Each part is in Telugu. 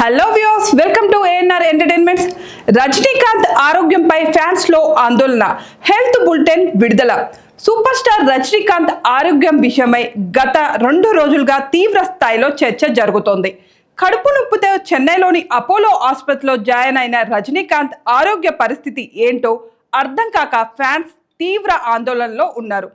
Hello viewers, welcome to ANR entertainments. Rajinikanth ఆరోగ్యంపై ఫ్యాన్స్ లో ఆందోళన. హెల్త్ బులెటిన్ విడుదల. సూపర్ స్టార్ రజనీకాంత్ ఆరోగ్యం విషయమై గత 2 రోజులుగా తీవ్ర స్థాయిలో చర్చ జరుగుతోంది. కడుపు నొప్పితో చెన్నైలోని అపోలో ఆసుపత్రిలో జాయిన్ అయిన రజనీకాంత్ ఆరోగ్య పరిస్థితి ఏంటో అర్థం కాక ఫ్యాన్స్ తీవ్ర ఆందోళనలో ఉన్నారు.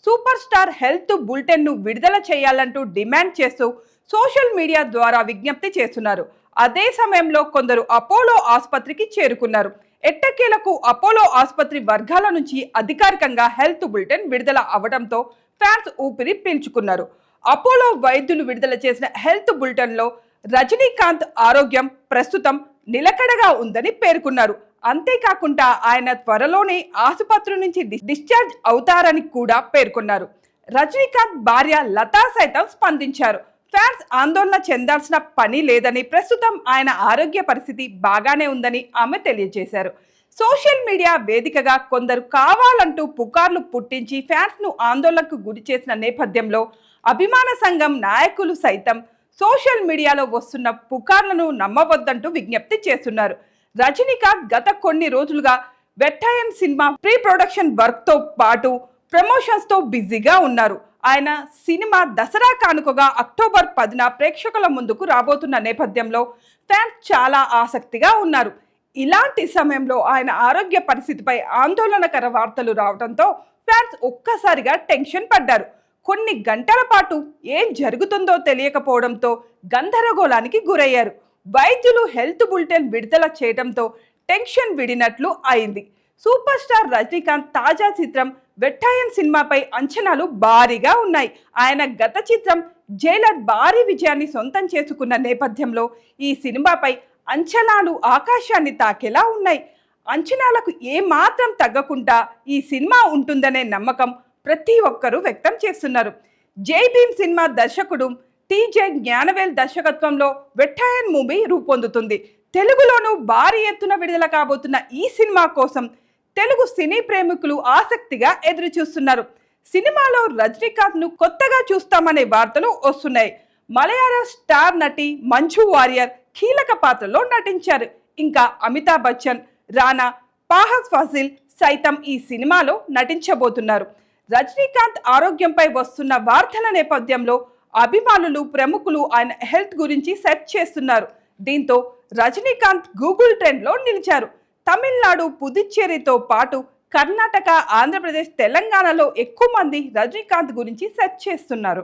సూపర్ స్టార్ హెల్త్ బులెటిన్ ను విడుదల చేయాలంటూ డిమాండ్ చేస్తూ సోషల్ మీడియా ద్వారా విజ్ఞప్తి చేస్తున్నారు. అదే సమయంలో కొందరు అపోలో ఆసుపత్రికి చేరుకున్నారు. ఎట్టకేలకు అపోలో ఆసుపత్రి వర్గాల నుంచి అధికారికంగా హెల్త్ బులెటిన్ విడుదల అవడంతో ఫ్యాన్స్ ఊపిరి పీల్చుకున్నారు. అపోలో వైద్యులు విడుదల చేసిన హెల్త్ బులెటిన్లో రజనీకాంత్ ఆరోగ్యం ప్రస్తుతం నిలకడగా ఉందని పేర్కొన్నారు. అంతేకాకుండా ఆయన త్వరలోనే ఆసుపత్రి నుంచి డిశ్చార్జ్ అవుతారని కూడా పేర్కొన్నారు. రజనీకాంత్ భార్య లతా సైతం స్పందించారు. ఫ్యాన్స్ ఆందోళన చెందాల్సిన పని లేదని, ప్రస్తుతం ఆయన ఆరోగ్య పరిస్థితి బాగానే ఉందని ఆమె తెలియజేశారు. సోషల్ మీడియా వేదికగా కొందరు కావాలంటూ పుకార్లు పుట్టించి ఫ్యాన్స్ ను ఆందోళనకు గురి చేసిన నేపథ్యంలో అభిమాన సంఘం నాయకులు సైతం సోషల్ మీడియాలో వస్తున్న పుకార్లను నమ్మవద్దంటూ విజ్ఞప్తి చేస్తున్నారు. రజనీకాంత్ గత కొన్ని రోజులుగా Vettaiyan cinema pre production work తో పాటు ప్రమోషన్స్ తో బిజీగా ఉన్నారు. ఆయన సినిమా దసరా కానుకగా అక్టోబర్ 10న ప్రేక్షకుల ముందుకు రాబోతున్న నేపథ్యంలో ఫ్యాన్స్ చాలా ఆసక్తిగా ఉన్నారు. ఇలాంటి సమయంలో ఆయన ఆరోగ్య పరిస్థితిపై ఆందోళనకర వార్తలు రావడంతో ఫ్యాన్స్ ఒక్కసారిగా టెన్షన్ పడ్డారు. కొన్ని గంటల పాటు ఏం జరుగుతుందో తెలియకపోవడంతో గందరగోళానికి గురయ్యారు. వైద్యులు హెల్త్ బులెటిన్ విడుదల చేయడంతో టెన్షన్ విడినట్లు అయింది. సూపర్ స్టార్ రజనీకాంత్ తాజా చిత్రం వెట్టాయన్ సినిమాపై అంచనాలు భారీగా ఉన్నాయి. ఆయన గత చిత్రం జైలర్ భారీ విజయాన్ని సొంతం చేసుకున్న నేపథ్యంలో ఈ సినిమాపై అంచనాలు ఆకాశాన్ని తాకేలా ఉన్నాయి. అంచనాలకు ఏమాత్రం తగ్గకుండా ఈ సినిమా ఉంటుందనే నమ్మకం ప్రతి ఒక్కరూ వ్యక్తం చేస్తున్నారు. జై భీమ్ సినిమా దర్శకుడు టీజే జ్ఞానవేల్ దర్శకత్వంలో వెట్టాయన్ మూవీ రూపొందుతుంది. తెలుగులోనూ భారీ ఎత్తున విడుదల కాబోతున్న ఈ సినిమా కోసం తెలుగు సినీ ప్రేమికులు ఆసక్తిగా ఎదురు చూస్తున్నారు. సినిమాలో రజనీకాంత్ ను కొత్తగా చూస్తామనే వార్తలు వస్తున్నాయి. మలయాళ స్టార్ నటి మంజు వారియర్ కీలక పాత్రలో నటించారు. ఇంకా అమితాబ్ బచ్చన్, రానా, ఫహద్ ఫాసిల్ సైతం ఈ సినిమాలో నటించబోతున్నారు. రజనీకాంత్ ఆరోగ్యంపై వస్తున్న వార్తల నేపథ్యంలో అభిమానులు, ప్రముఖులు ఆయన హెల్త్ గురించి సెర్చ్ చేస్తున్నారు. దీంతో రజనీకాంత్ గూగుల్ ట్రెండ్ లో నిలిచారు. తమిళనాడు, పుదుచ్చేరితో పాటు కర్ణాటక, ఆంధ్రప్రదేశ్, తెలంగాణలో ఎక్కువ మంది రజనీకాంత్ గురించి సెర్చ్ చేస్తున్నారు.